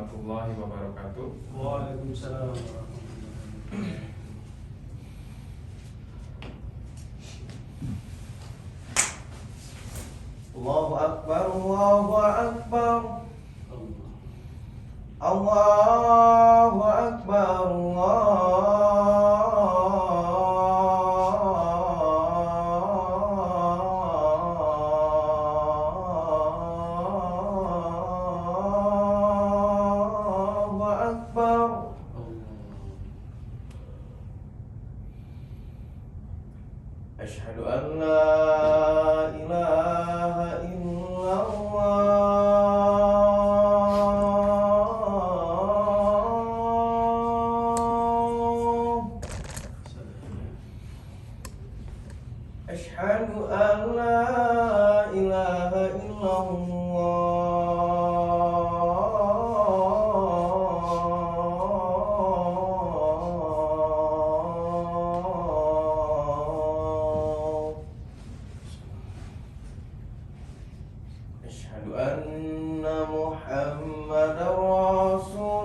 warahmatullahi wabarakatuh. Waalaikumsalam warahmatullahi wabarakatuh. Allahu Akbar, Allahu Akbar, Allah. Allahu Akbar, Allahu Akbar. Asyhadu an la ilaha illallah. Asyhadu an la ilaha illallah. Asyhadu anna Muhammadar Rasulullah.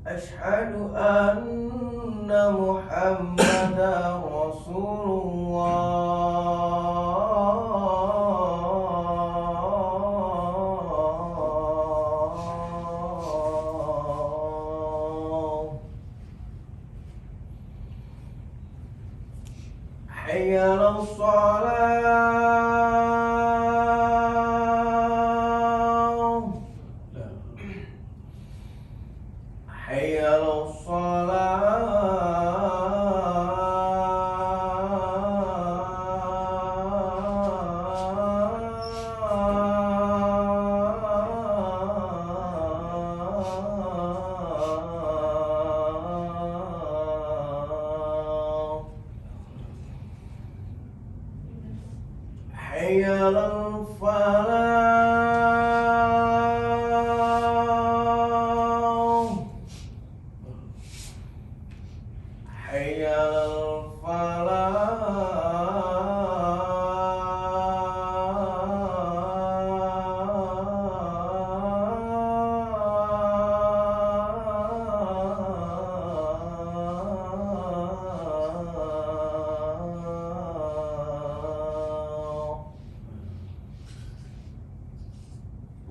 Asyhadu anna Muhammadar Rasulullah. Hayya 'alas shalah. Hayya 'alas salah. Hayya 'alal falah. Hayya 'alal falah.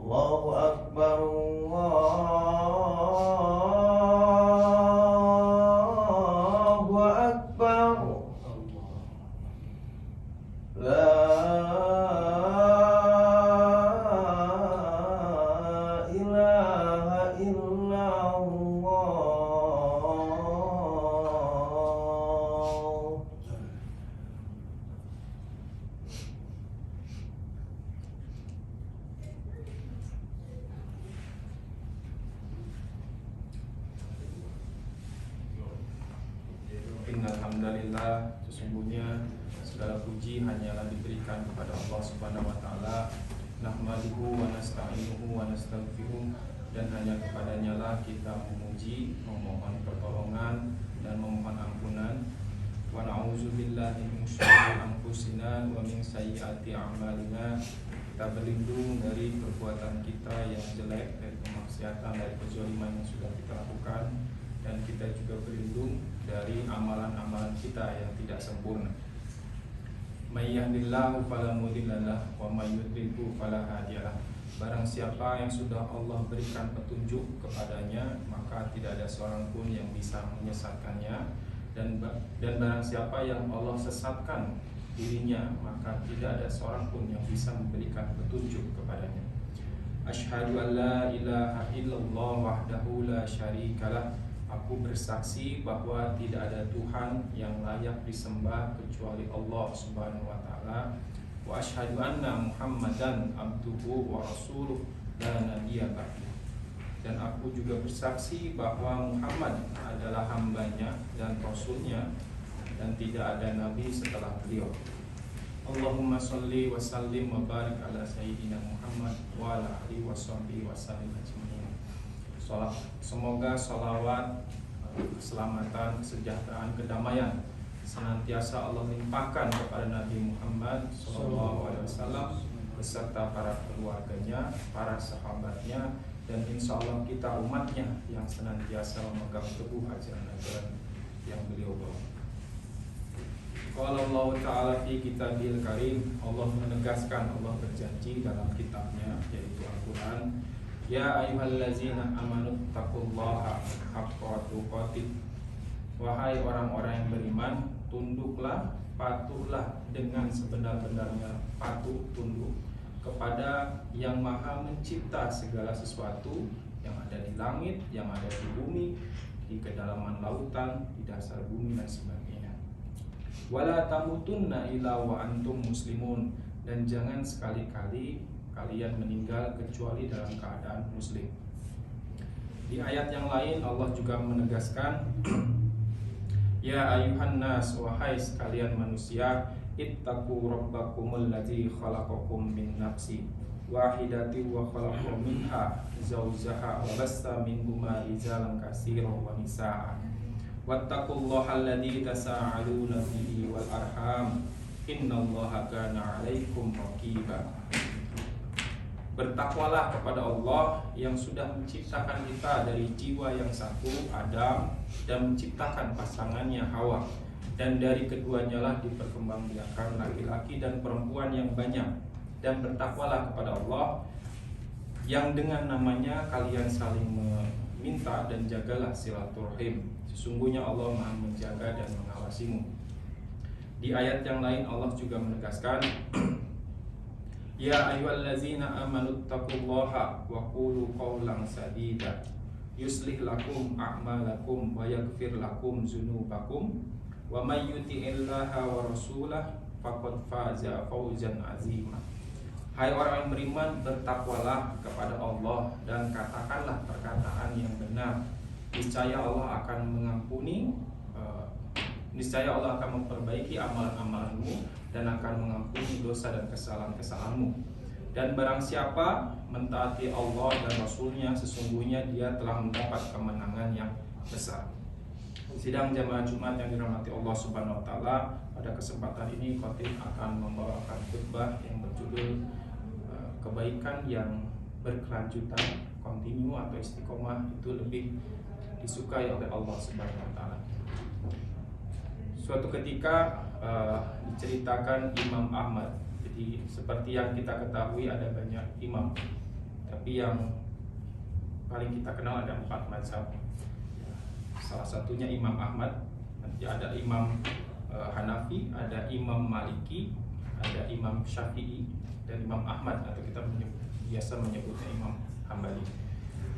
Allahu Akbar, Allahu Akbar. La ilaha illallah. Innal hamdalillah, sesungguhnya segala puji hanyalah diberikan kepada Allah Subhanahu wa taala. Nahmaduhu wa nasta'inuhu wa nastaghfiruh, dan hanya kepadanya lah kita memuji, memohon pertolongan dan memohon ampunan. Wa na'udzubillahi min syururi anfusina wa min sayyiati a'malina. Kita berlindung dari perbuatan kita yang jelek, dari kemaksiatan, dari kezaliman yang sudah kita lakukan, dan kita juga berlindung dari amalan-amalan kita yang tidak sempurna. May yahdihillahu fala mudhillalah wa may yudlilhu fala hadiyalah. Barang siapa yang sudah Allah berikan petunjuk kepadanya, maka tidak ada seorang pun yang bisa menyesatkannya, dan barang siapa yang Allah sesatkan dirinya, maka tidak ada seorang pun yang bisa memberikan petunjuk kepadanya. Asyhadu an la ilaha illallah wahdahu la syarikalah. Aku bersaksi bahwa tidak ada Tuhan yang layak disembah kecuali Allah Subhanahu wa taala. Wa asyhadu anna Muhammadan abduhu wa rasuluh la nabiyya ba'dahu. Dan aku juga bersaksi bahwa Muhammad adalah hambanya dan rasulnya, dan tidak ada nabi setelah beliau. Allahumma sholli wa sallim wa barik ala sayyidina Muhammad wa ala alihi wa sahbihi wa sallim ajma'in. Semoga sholawat, keselamatan, kesejahteraan, kedamaian senantiasa Allah limpahkan kepada Nabi Muhammad SAW beserta para keluarganya, para sahabatnya, dan insya Allah kita umatnya yang senantiasa memegang teguh ajaran-ajaran yang beliau bawa. Qala Allah Ta'ala fi kitabil karim, Allah menegaskan, Allah berjanji dalam kitabnya yaitu Al-Quran, ya ayyuhallazina amanu taqullaha haqqa tuqatih, wahai orang-orang yang beriman, tunduklah, patuhlah dengan sebenar-benarnya patuh tunduk kepada yang maha mencipta segala sesuatu yang ada di langit, yang ada di bumi, di kedalaman lautan, di dasar bumi dan sebagainya. Wala tamutunna illa wa antum muslimun, dan jangan sekali-kali kalian meninggal kecuali dalam keadaan muslim. Di ayat yang lain Allah juga menegaskan, ya ayuhan nas, wahai sekalian manusia, ittaqu rabbakumul ladzi khalaqakum min nafsin wahidatin wa khalaqa minha zawjaha wa bassa minhuma rijalan katsiran wa nisaa wattaqullaha alladzi tasaaluna bihi wal arham innallaha kana 'alaikum raqiba. Bertakwalah kepada Allah yang sudah menciptakan kita dari jiwa yang satu, Adam, dan menciptakan pasangannya, Hawa, dan dari keduanya lah diperkembangbiakan laki-laki dan perempuan yang banyak. Dan bertakwalah kepada Allah yang dengan namanya kalian saling meminta, dan jagalah silaturahim. Sesungguhnya Allah Maha menjaga dan mengawasimu. Di ayat yang lain Allah juga menegaskan, ya ayyuhallazina amanu taqullaha wa qulu qawlan sadida yuslih lakum a'malakum wa yaghfir lakum dzunubakum wa may yuti'illaha wa rasulahu faqad faza fawzan azima. Hai orang yang beriman, bertakwalah kepada Allah dan katakanlah perkataan yang benar. Niscaya Allah akan mengampuni, niscaya Allah akan memperbaiki amalan-amalanmu dan akan mengampuni dosa dan kesalahan-kesalahanmu. Dan barang siapa mentaati Allah dan Rasulnya, sesungguhnya dia telah mendapat kemenangan yang besar. Sidang jamaah Jumat yang dirahmati Allah Subhanahu wa Ta'ala, pada kesempatan ini khotib akan membawakan khutbah yang berjudul kebaikan yang berkelanjutan, kontinu atau istiqomah itu lebih disukai oleh Allah Subhanahu wa Ta'ala. Suatu ketika diceritakan Imam Ahmad. Jadi seperti yang kita ketahui ada banyak imam, tapi yang paling kita kenal ada 4 mazhab. Salah satunya Imam Ahmad. Nanti ada Imam Hanafi, ada Imam Maliki, ada Imam Syafi'i, dan Imam Ahmad, atau kita biasa menyebutnya Imam Hambali.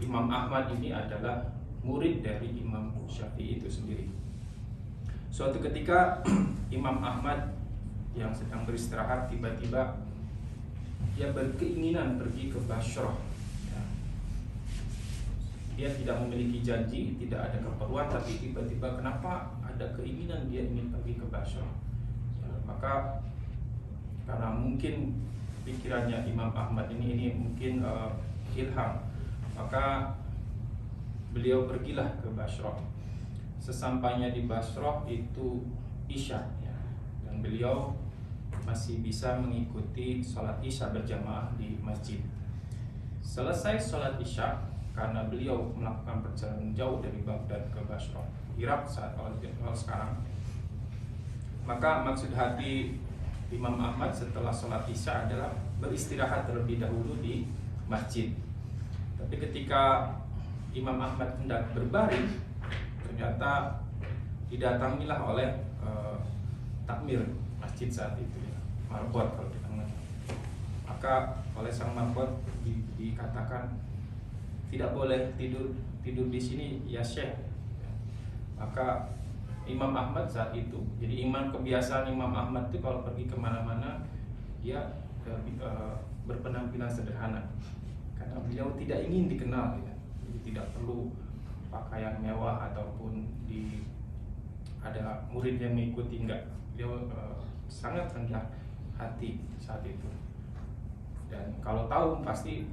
Imam Ahmad ini adalah murid dari Imam Syafi'i itu sendiri. Suatu ketika Imam Ahmad yang sedang beristirahat, tiba-tiba dia berkeinginan pergi ke Bashrah. Dia tidak memiliki janji, tidak ada keperluan, tapi tiba-tiba kenapa ada keinginan dia ingin pergi ke Bashrah. Maka karena mungkin pikirannya Imam Ahmad ini mungkin ilham, maka beliau pergilah ke Bashrah. Sesampainya di Bashrah itu Isya, ya, dan beliau masih bisa mengikuti sholat Isya berjamaah di masjid. Selesai sholat Isya, karena beliau melakukan perjalanan jauh dari Baghdad ke Bashrah, Irak saat kalau sekarang, maka maksud hati Imam Ahmad setelah sholat Isya adalah beristirahat terlebih dahulu di masjid. Tapi ketika Imam Ahmad hendak berbaring, ternyata didatangilah oleh takmir masjid saat itu, ya, marbot kalau kita mengenal. Maka oleh sang marbot dikatakan tidak boleh tidur di sini ya Syekh. Maka Imam Ahmad saat itu, jadi kebiasaan Imam Ahmad itu kalau pergi kemana-mana dia berpenampilan sederhana, karena beliau tidak ingin dikenal, ya. Jadi tidak perlu pakaian mewah ataupun ada murid yang mengikuti, enggak. Beliau sangat rendah hati saat itu, dan kalau tahu pasti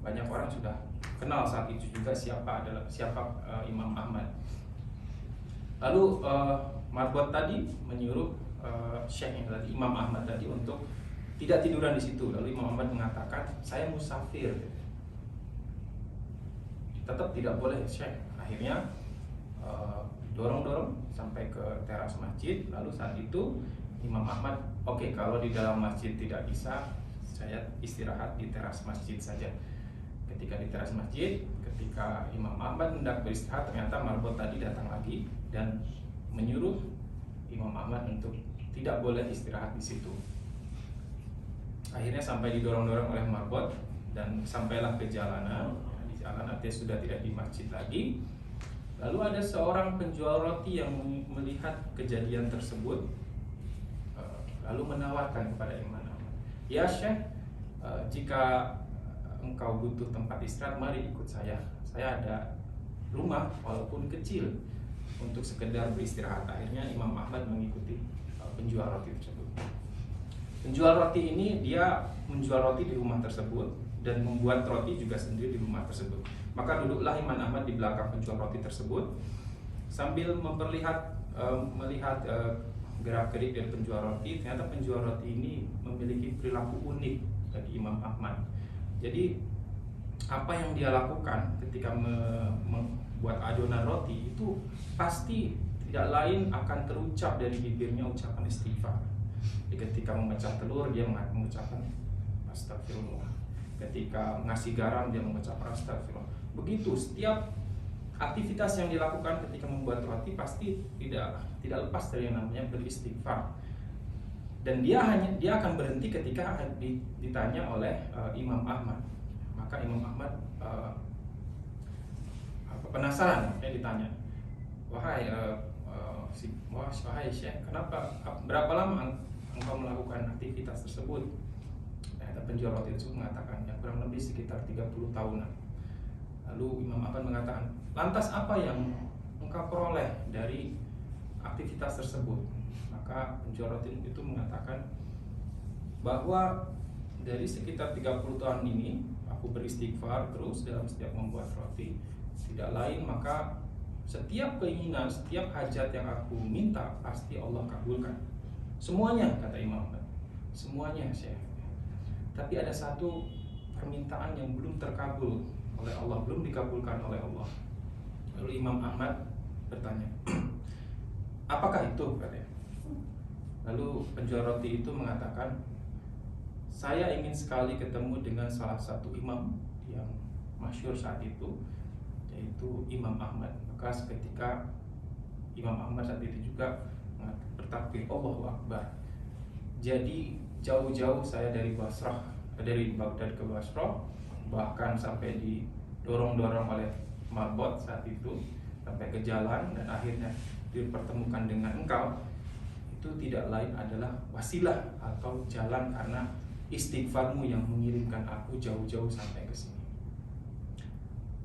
banyak orang sudah kenal saat itu juga siapa Imam Ahmad. Lalu Marbot tadi menyuruh Syekhnya tadi, Imam Ahmad tadi, untuk tidak tiduran di situ. Lalu Imam Ahmad mengatakan, saya musafir. Tetap tidak boleh Syekh. Akhirnya dorong-dorong sampai ke teras masjid. Lalu saat itu Imam Ahmad, oke, kalau di dalam masjid tidak bisa, saya istirahat di teras masjid saja. Ketika di teras masjid, ketika Imam Ahmad hendak beristirahat, ternyata Marbot tadi datang lagi dan menyuruh Imam Ahmad untuk tidak boleh istirahat di situ. Akhirnya sampai didorong-dorong oleh Marbot dan sampailah ke jalanan. Di jalan artinya sudah tidak di masjid lagi. Lalu ada seorang penjual roti yang melihat kejadian tersebut, lalu menawarkan kepada Imam Ahmad, ya Syekh, jika engkau butuh tempat istirahat, mari ikut saya. Saya ada rumah walaupun kecil untuk sekedar beristirahat. Akhirnya Imam Ahmad mengikuti penjual roti tersebut. Penjual roti ini dia menjual roti di rumah tersebut dan membuat roti juga sendiri di rumah tersebut. Maka duduklah Imam Ahmad di belakang penjual roti tersebut sambil melihat gerak-gerik dari penjual roti. Ternyata penjual roti ini memiliki perilaku unik bagi Imam Ahmad. Jadi apa yang dia lakukan ketika membuat adonan roti itu pasti tidak lain akan terucap dari bibirnya ucapan istighfar. Jadi ketika memecah telur dia mengucapkan astagfirullah. Ketika ngasih garam dia mengucapkan astagfirullah. Begitu setiap aktivitas yang dilakukan ketika membuat roti pasti tidak lepas dari yang namanya beristighfar. Dan dia akan berhenti ketika ditanya oleh Imam Ahmad. Maka Imam Ahmad penasaran, ditanya, wahai Syekh, kenapa, berapa lama engkau melakukan aktivitas tersebut? Penjual roti itu mengatakan, ya kurang lebih sekitar 30 tahunan. Lalu Imam Ahmad mengatakan, lantas apa yang engkau peroleh dari aktivitas tersebut? Maka penjual roti itu mengatakan bahwa dari sekitar 30 tahun ini aku beristighfar terus dalam setiap membuat roti. Tidak lain maka setiap keinginan, setiap hajat yang aku minta pasti Allah kabulkan. Semuanya, kata Imam Ahmad. Semuanya, Syekh. Tapi ada satu permintaan yang belum terkabul oleh Allah, belum dikabulkan oleh Allah. Lalu Imam Ahmad bertanya, apakah itu? Katanya. Lalu penjual roti itu mengatakan, saya ingin sekali ketemu dengan salah satu imam yang masyhur saat itu, yaitu Imam Ahmad. Maka seketika Imam Ahmad saat itu juga bertakbir, Allahu Akbar. Jadi jauh-jauh saya dari Baghdad ke Basrah, bahkan sampai didorong-dorong oleh Marbot saat itu sampai ke jalan, dan akhirnya dipertemukan dengan engkau. Itu tidak lain adalah wasilah atau jalan karena istighfarmu yang mengirimkan aku jauh-jauh sampai ke sini.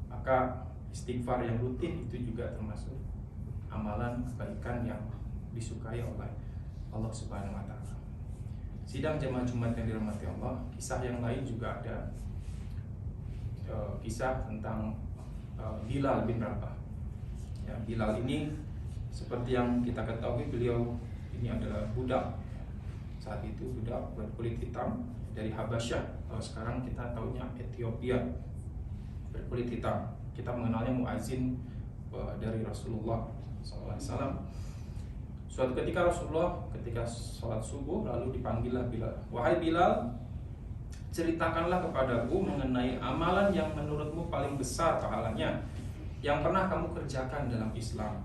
Maka istighfar yang rutin itu juga termasuk amalan kebaikan yang disukai oleh Allah Subhanahu wa taala. Sidang jemaah Jumat yang dirahmati Allah, kisah yang lain juga ada. Kisah tentang Bilal bin Rabah. Ya, Bilal ini seperti yang kita ketahui, beliau ini adalah budak. Saat itu budak berkulit hitam dari Habasyah. Kalau sekarang kita tahunya Ethiopia, berkulit hitam. Kita mengenalnya muazin dari Rasulullah SAW. Suatu ketika Rasulullah ketika sholat subuh lalu dipanggillah Bilal. Wahai Bilal, ceritakanlah kepadaku mengenai amalan yang menurutmu paling besar pahalanya yang pernah kamu kerjakan dalam Islam.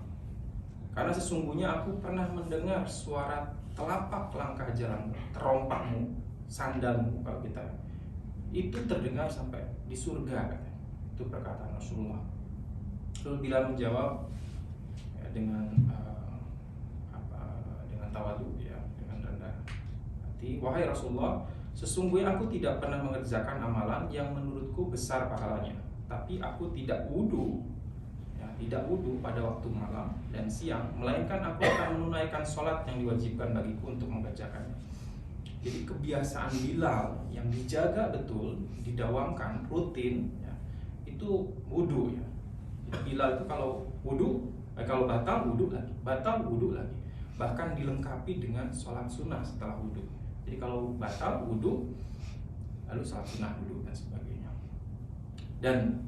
Karena sesungguhnya aku pernah mendengar suara telapak langkah jalanmu, terompakmu, sandalmu, kalau kita itu terdengar sampai di surga, katanya. Itu perkataan Rasulullah. Lalu Bilal menjawab ya, dengan tawadu, ya, dengan rendah hati, wahai Rasulullah, sesungguhnya aku tidak pernah mengerjakan amalan yang menurutku besar pahalanya, tapi aku tidak wudu pada waktu malam dan siang, melainkan aku akan menunaikan sholat yang diwajibkan bagiku untuk mengerjakannya. Jadi kebiasaan Bilal yang dijaga betul, didawamkan rutin, ya, itu wudu, ya. Jadi Bilal itu kalau wudu, kalau batal wudu lagi, bahkan dilengkapi dengan sholat sunnah setelah wudhu. Jadi kalau batal wudhu, lalu sholat sunnah dulu dan sebagainya. Dan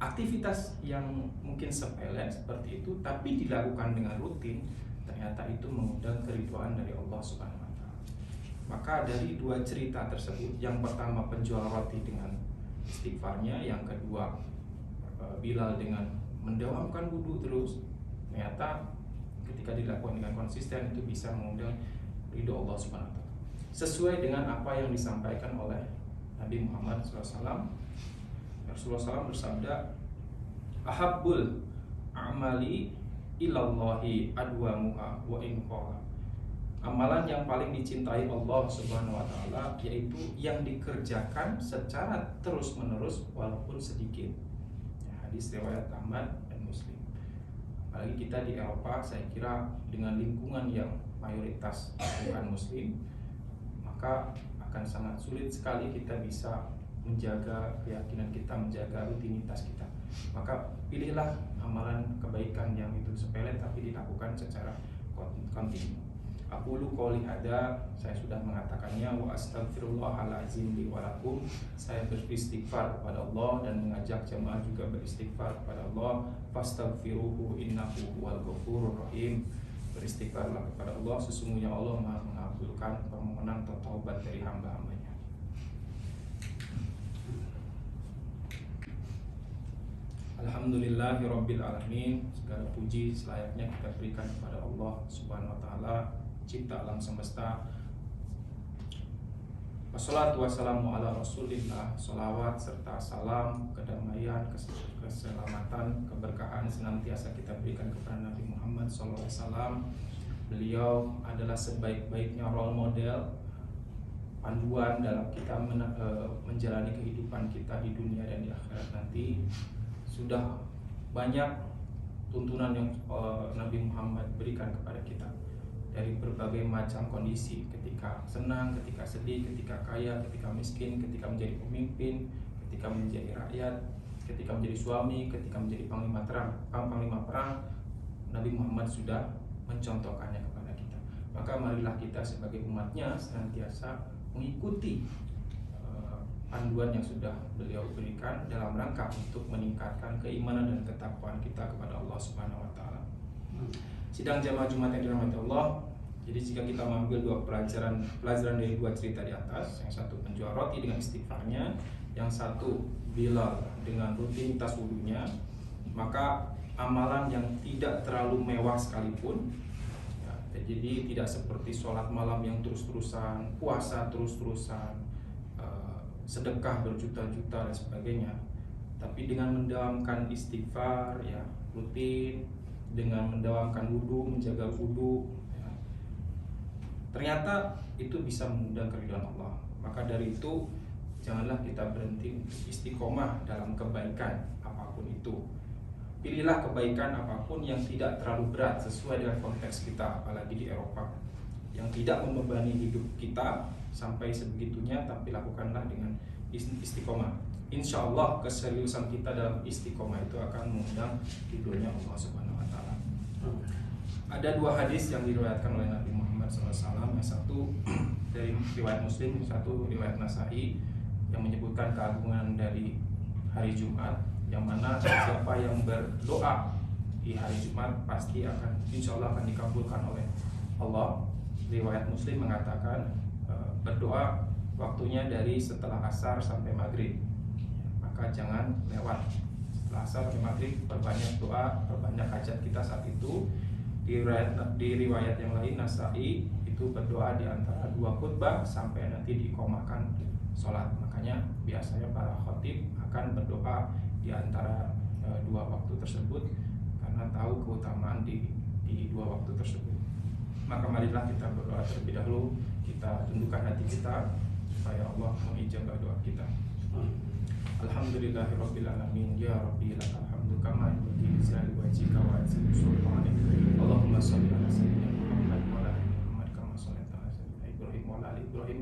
aktivitas yang mungkin sepele seperti itu, tapi dilakukan dengan rutin, ternyata itu mengundang keridhaan dari Allah Subhanahu Wa Taala. Maka dari dua cerita tersebut, yang pertama penjual roti dengan istighfarnya, yang kedua Bilal dengan mendawamkan wudhu terus, ternyata ketika dilakukan dengan konsisten itu bisa mengundang ridho Allah Subhanahu Wa Taala. Sesuai dengan apa yang disampaikan oleh Nabi Muhammad SAW. Rasulullah SAW bersabda, ahabbul a'mali ilallahi adwamuha wa in qala. Amalan yang paling dicintai Allah Subhanahu Wa Taala yaitu yang dikerjakan secara terus menerus walaupun sedikit. Hadis riwayat Ahmad dan Muslim. Apalagi kita di Eropa, saya kira dengan lingkungan yang mayoritas bukan Muslim, maka akan sangat sulit sekali kita bisa menjaga keyakinan kita, menjaga rutinitas kita. Maka pilihlah amalan kebaikan yang itu sepele tapi dilakukan secara kontinu. Aqulu qouli hada, saya sudah mengatakannya, wa astaghfirullahalazim li wa lakum. Saya beristighfar kepada Allah dan mengajak jemaah juga beristighfar kepada Allah. Fastaghfiruhu innahu huwal ghafurur rahim. Beristighfarlah kepada Allah, sesungguhnya Allah Maha mengabulkan permohonan atau taubat dari hamba-hambanya. Alhamdulillahirabbil alamin. Segala puji selayaknya kita berikan kepada Allah Subhanahu Wa Taala, cipta alam semesta. Wassalatu wassalamu ala rasulillah. Salawat serta salam, kedamaian, keselamatan, keberkahan senantiasa kita berikan kepada Nabi Muhammad SAW. Beliau adalah sebaik-baiknya role model, panduan dalam kita menjalani kehidupan kita di dunia dan di akhirat nanti. Sudah banyak tuntunan yang Nabi Muhammad berikan kepada kita dari berbagai macam kondisi, ketika senang, ketika sedih, ketika kaya, ketika miskin, ketika menjadi pemimpin, ketika menjadi rakyat, ketika menjadi suami, ketika menjadi panglima perang, Nabi Muhammad sudah mencontohkannya kepada kita. Maka marilah kita sebagai umatnya senantiasa mengikuti panduan yang sudah beliau berikan dalam rangka untuk meningkatkan keimanan dan ketakwaan kita kepada Allah Subhanahu Wa Taala. Sidang jamaah Jumat yang dirahmati Allah. Jadi jika kita mengambil dua pelajaran dari dua cerita di atas, yang satu penjual roti dengan istighfarnya, yang satu Bilal dengan rutinitas wudunya, maka amalan yang tidak terlalu mewah sekalipun, ya, jadi tidak seperti sholat malam yang terus-terusan, puasa terus-terusan, sedekah berjuta-juta dan sebagainya, tapi dengan mendawamkan istighfar, ya, rutin, dengan mendawamkan wudu, menjaga wudu, ya, ternyata itu bisa mengundang keridhaan Allah. Maka dari itu janganlah kita berhenti istiqomah dalam kebaikan apapun itu. Pilihlah kebaikan apapun yang tidak terlalu berat sesuai dengan konteks kita, apalagi di Eropa, yang tidak membebani hidup kita sampai sebegitunya, tapi lakukanlah dengan istiqomah. Insya Allah keseriusan kita dalam istiqomah itu akan mengundang ridhonya Allah Subhanahu Wa Taala. Ada dua hadis yang diriwayatkan oleh Nabi Muhammad SAW. Yang satu dari riwayat Muslim, yang satu riwayat Nasa'i, yang menyebutkan keagungan dari hari Jumat, yang mana siapa yang berdoa di hari Jumat pasti akan, insya Allah akan dikabulkan oleh Allah. Riwayat Muslim mengatakan berdoa waktunya dari setelah asar sampai maghrib, maka jangan lewat. Setelah asar sampai maghrib perbanyak doa, perbanyak hajat kita saat itu. Di riwayat yang lain Nasa'i itu berdoa di antara dua khutbah sampai nanti diiqomahkan sholat. Makanya biasanya para khatib akan berdoa di antara dua waktu tersebut karena tahu keutamaan di dua waktu tersebut. Maka marilah kita berdoa terlebih dahulu, kita tundukkan hati kita supaya Allah mengijabah doa kita. Alhamdulillahirabbil alamin, ya rabbi lakal hamdu kama yanbaghi li jalali wajhika wa azimi sultanik. Allahumma shalli ala sayyidina Muhammad wa ala ali Muhammad kama shallaita ala sayyidina Ibrahim wa ala ali Ibrahim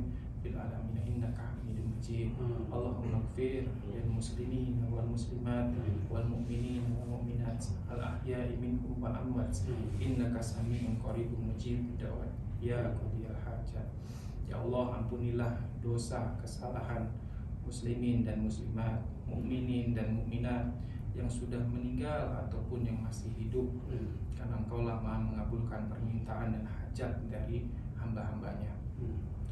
rabbil alamin innaka Hamidum Majid. Allahumma ighfir lil muslimin wal muslimat wal mu'minin wal mu'minat al ahya'i minhum wal amwat innaka sami'un qaribun mujibud da'wat ya qadiyal hajat. Ya Allah, ampunilah dosa kesalahan muslimin dan muslimat, mukminin dan mukminat yang sudah meninggal ataupun yang masih hidup, karena Engkaulah Maha mengabulkan permintaan dan hajat dari hamba-hambanya.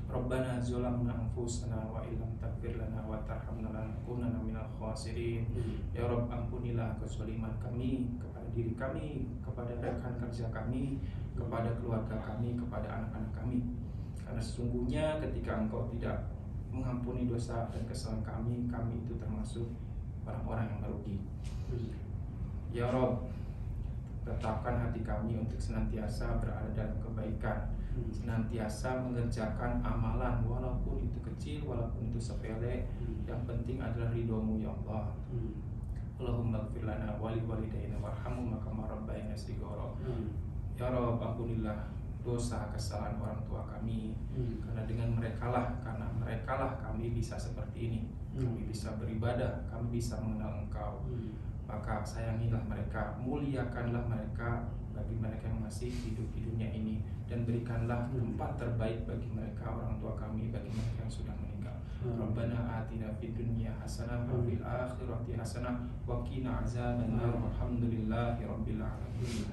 Rabbana zalamna anfusana wa illam taghfir lana wa tarhamna lanakunanna minal khasirin. Ya Rabb, ampunilah kezaliman kami kepada diri kami, kepada rekan kerja kami, kepada keluarga kami, kepada anak-anak kami. Karena sesungguhnya ketika Engkau tidak mengampuni dosa dan kesalahan kami itu termasuk orang-orang yang merugi. Ya Rabb, tetapkan hati kami untuk senantiasa berada dalam kebaikan, senantiasa mengerjakan amalan walaupun itu kecil, walaupun itu sepele, yang penting adalah ridho-Mu ya Allah. Allahumma ighfir lana wa li walidayna warhamhuma kama rabbayana shighara. Ya Rabb, ampunilah dosa kesalahan orang tua kami, karena dengan merekalah kami bisa seperti ini, kami bisa beribadah, kami bisa mengenal Engkau. Maka sayangilah mereka, muliakanlah mereka bagi mereka yang masih hidup di dunia ini, dan berikanlah tempat terbaik bagi mereka, orang tua kami, bagi mereka yang sudah meninggal. Rabbana atina fid dunya hasanah wa fil akhirati hasanah wa qina azabannar. Alhamdulillahi rabbil alamin.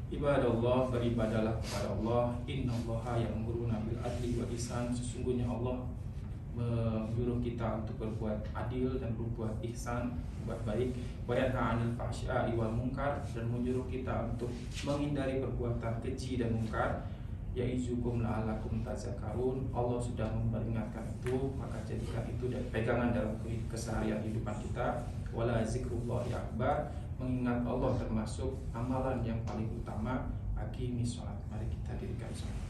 Ibadallah, beribadalah kepada Allah. Innallaha ya'muruna bil adli wa ihsan. Sesungguhnya Allah menyuruh kita untuk berbuat adil dan berbuat ihsan, berbuat baik. Wa yanha 'anil fahsya'i wal munkar, dan menyuruh kita untuk menghindari perbuatan keji dan mungkar. Ya'izukum la'allakum tazakkarun. Allah sudah memperingatkan itu, maka jadikan itu pegangan dalam keseharian kehidupan kita. Wala zikrullahi akbar. Mengingat Allah termasuk amalan yang paling utama. Aqimi sholat. Mari kita dirikan sholat.